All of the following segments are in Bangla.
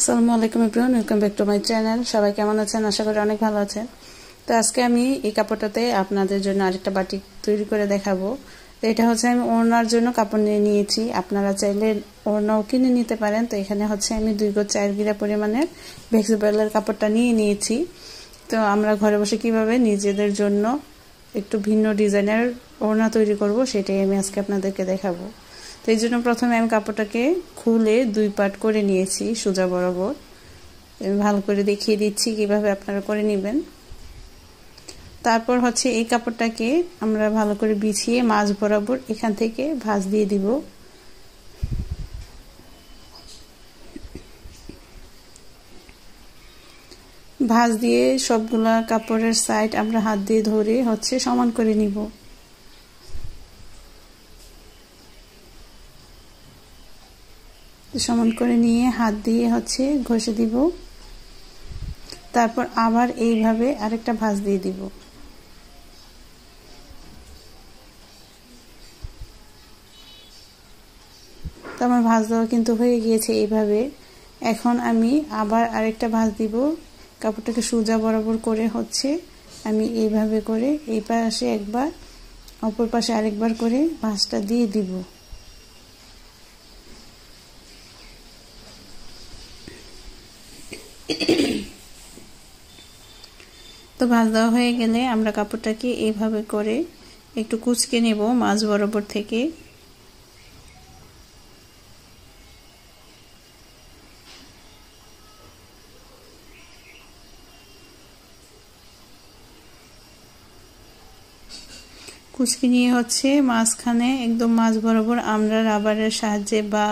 আসসালামু আলাইকুম everyone, welcome back to my channel. সবাই কেমন আছেন? আশা করি অনেক ভালো আছেন। তো আজকে আমি এই কাপড়টাতে আপনাদের জন্য আরেকটা বাটিক তৈরি করে দেখাবো। তো এটা হচ্ছে আমি ওড়নার জন্য কাপড় নিয়ে নিয়েছি। আপনারা চাইলে ওড়নাও কিনে নিতে পারেন। তো এখানে হচ্ছে আমি 2 গজ 4 গিরা পরিমাণের ভেক্সিবলের কাপড়টা নিয়ে নিয়েছি। তো আমরা ঘরে বসে কিভাবে নিজেদের জন্য একটু ভিন্ন ডিজাইনের ওড়না তৈরি করব সেটাই আমি আজকে আপনাদেরকে দেখাবো। তো এই জন্য প্রথমে আমি কাপড়টাকে খুলে 2 পার্ট করে নিয়েছি সোজা বরাবর। আমি ভালো করে দেখিয়ে দিচ্ছি কিভাবে আপনারা করে নেবেন। তারপর হচ্ছে এই কাপড়টাকে আমরা ভালো করে বিছিয়ে মাঝ বরাবর এখান থেকে ভাঁজ দিয়ে দিব। ভাঁজ দিয়ে সবগুলা কাপড়ের সাইড আমরা হাত দিয়ে ধরে হচ্ছে সমান করে নিব। সমান করে নিয়ে হাত দিয়ে হচ্ছে ঘষে দিব। তারপর আবার এইভাবে আরেকটা ভাঁজ দিয়ে দিব। তো আমার ভাঁজ দেওয়া কিন্তু হয়ে গিয়েছে এইভাবে। এখন আমি আবার আরেকটা ভাঁজ দিব। কাপড়টাকে সোজা বরাবর করে হচ্ছে আমি এইভাবে করে এই পাশে একবার অপর পাশে আরেকবার করে ভাঁজটা দিয়ে দিব। তো ভাঁজ দেওয়া হয়ে গেলে আমরা কাপড়টাকে এইভাবে করে একটু কুঁচকে নেব মাঝ বরাবর থেকে। কুচকি নিয়ে হচ্ছে মাঝখানে একদম মাঝ বরাবর আমরা রাবারের সাহায্যে বা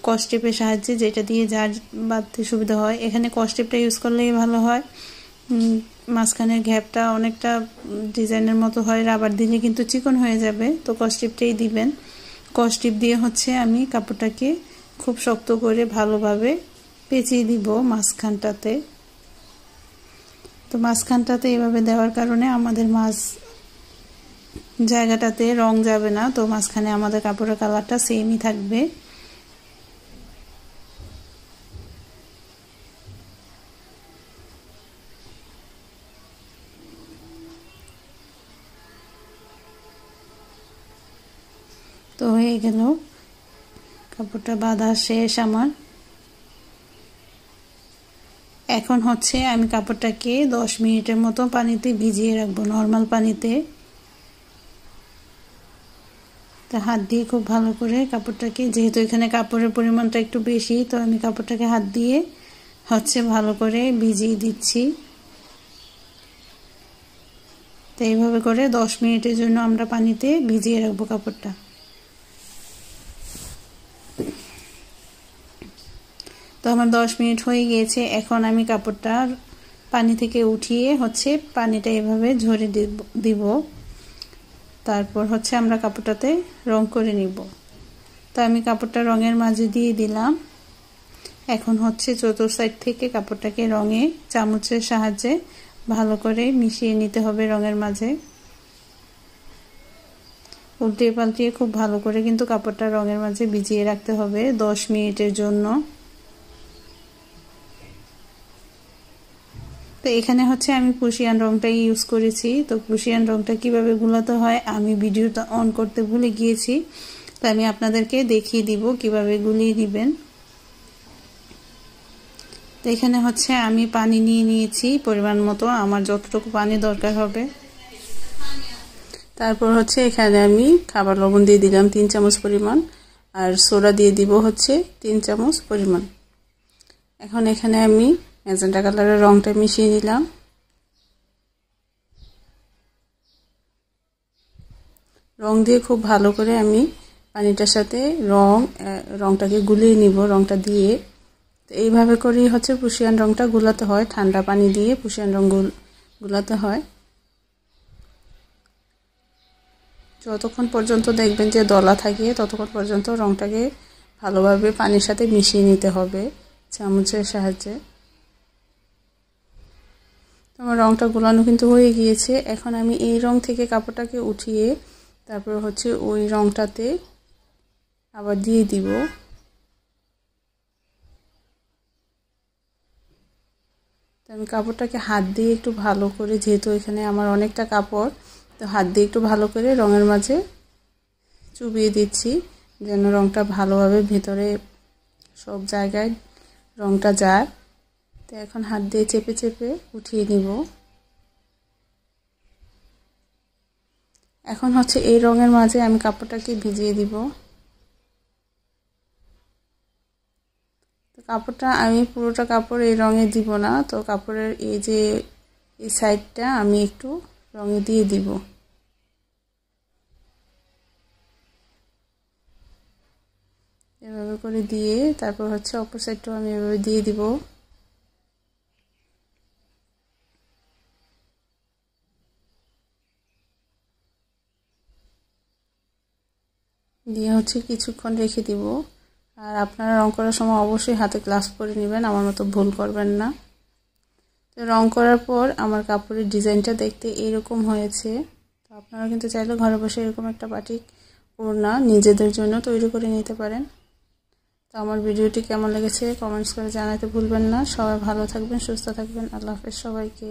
কস্টেপের সাহায্যে যেটা দিয়ে যার বাঁধতে সুবিধা হয়, এখানে কস্টেপটা ইউজ করলেই ভালো হয়। মাঝখানের গ্যাপটা অনেকটা ডিজাইনের মতো হয়, রাবার দিলে কিন্তু চিকন হয়ে যাবে। তো কস্টেপটাই দিবেন। কস্টেপ দিয়ে হচ্ছে আমি কাপড়টাকে খুব শক্ত করে ভালোভাবে পেঁচিয়ে দিব মাঝখানটাতে। তো মাঝখানটাতে এভাবে দেওয়ার কারণে আমাদের জায়গাটাতে রং যাবে না। তো মাঝখানে আমাদের কাপড়ের কালারটা সেমই থাকবে। তো হয়ে গেল, কাপড়টা বাঁধা শেষ আমার। এখন হচ্ছে আমি কাপড়টাকে 10 মিনিটের মতো পানিতে ভিজিয়ে রাখবো, নর্মাল পানিতে। তো হাত দিয়ে খুব ভালো করে কাপড়টাকে, যেহেতু এখানে কাপড়ের পরিমাণটা একটু বেশি, তো আমি কাপড়টাকে হাত দিয়ে হচ্ছে ভালো করে ভিজিয়ে দিচ্ছি। তো এইভাবে করে 10 মিনিটের জন্য আমরা পানিতে ভিজিয়ে রাখবো কাপড়টা। তো আমার 10 মিনিট হয়ে গিয়েছে। এখন আমি কাপড়টা পানি থেকে উঠিয়ে হচ্ছে পানিটা এভাবে ঝরে দিব। তারপর হচ্ছে আমরা কাপড়টাতে রং করে নিব। তো আমি কাপড়টা রঙের মাঝে দিয়ে দিলাম। এখন হচ্ছে চতুর সাইড থেকে কাপড়টাকে রঙে চামচের সাহায্যে ভালো করে মিশিয়ে নিতে হবে রঙের মাঝে। উল্টে পাল্টিয়ে খুব ভালো করে কিন্তু কাপড়টা রঙের মাঝে ভিজিয়ে রাখতে হবে 10 মিনিটের জন্য। তো এখানে হচ্ছে আমি প্রুশিয়ান রংটা ইউজ করেছি। তো প্রুশিয়ান রংটা কিভাবে গুলাতে হয় আমি ভিডিওটা অন করতে ভুলে গিয়েছি। তো আমি আপনাদেরকে দেখিয়ে দিব কিভাবে গুলিয়ে দিবেন। তো এখানে হচ্ছে আমি পানি নিয়ে নিয়েছি পরিমাণ মতো, আমার যতটুকু পানি দরকার হবে। তারপর হচ্ছে এখানে আমি খাবার লবণ দিয়ে দিলাম 3 চামচ পরিমাণ, আর সোডা দিয়ে দিব হচ্ছে 3 চামচ পরিমাণ। এখন এখানে আমি ম্যাজেন্টা কালারের রংটা মিশিয়ে নিলাম। রং দিয়ে খুব ভালো করে আমি পানিটার সাথে রংটাকে গুলিয়ে নিব রংটা দিয়ে। তো এইভাবে করেই হচ্ছে প্রুশিয়ান রংটা গুলাতে হয়, ঠান্ডা পানি দিয়ে প্রুশিয়ান রং গুলাতে হয়। যতক্ষণ পর্যন্ত দেখবেন যে দলা থাকে ততক্ষণ পর্যন্ত রংটাকে ভালোভাবে পানির সাথে মিশিয়ে নিতে হবে চামচের সাহায্যে। আমার রংটা গুলানো কিন্তু হয়ে গিয়েছে। এখন আমি এই রং থেকে কাপড়টাকে উঠিয়ে তারপর হচ্ছে ওই রংটাতে আবার দিয়ে দিব। তো আমি কাপড়টাকে হাত দিয়ে একটু ভালো করে, যেহেতু এখানে আমার অনেকটা কাপড়, তো হাত দিয়ে একটু ভালো করে রঙের মাঝে চুবিয়ে দিচ্ছি যেন রঙটা ভালোভাবে ভিতরে সব জায়গায় রঙটা যায়। তো এখন হাত দিয়ে চেপে চেপে উঠিয়ে নিব। এখন হচ্ছে এই রঙের মাঝে আমি কাপড়টাকে ভিজিয়ে দিব। তো কাপড়টা আমি পুরোটা কাপড় এই রঙে দিব না, তো কাপড়ের এই যে এই সাইডটা আমি একটু রঙে দিয়ে দিব। এভাবে করে দিয়ে তারপর হচ্ছে অপর সাইডটাও আমি এভাবে দিয়ে দিব। দিয়ে হচ্ছে কিছুক্ষণ রেখে দিব। আর আপনারা রং করার সময় অবশ্যই হাতে গ্লাভস পরে নেবেন, আমার মতো ভুল করবেন না। তো রং করার পর আমার কাপড়ের ডিজাইনটা দেখতে এরকম হয়েছে। তো আপনারা কিন্তু চাইলে ঘরে বসে এরকম একটা বাটিক ওড়না নিজেদের জন্য তৈরি করে নিতে পারেন। তো আমার ভিডিওটি কেমন লেগেছে কমেন্টস করে জানাতে ভুলবেন না। সবাই ভালো থাকবেন, সুস্থ থাকবেন। আল্লাহ হাফেজ সবাইকে।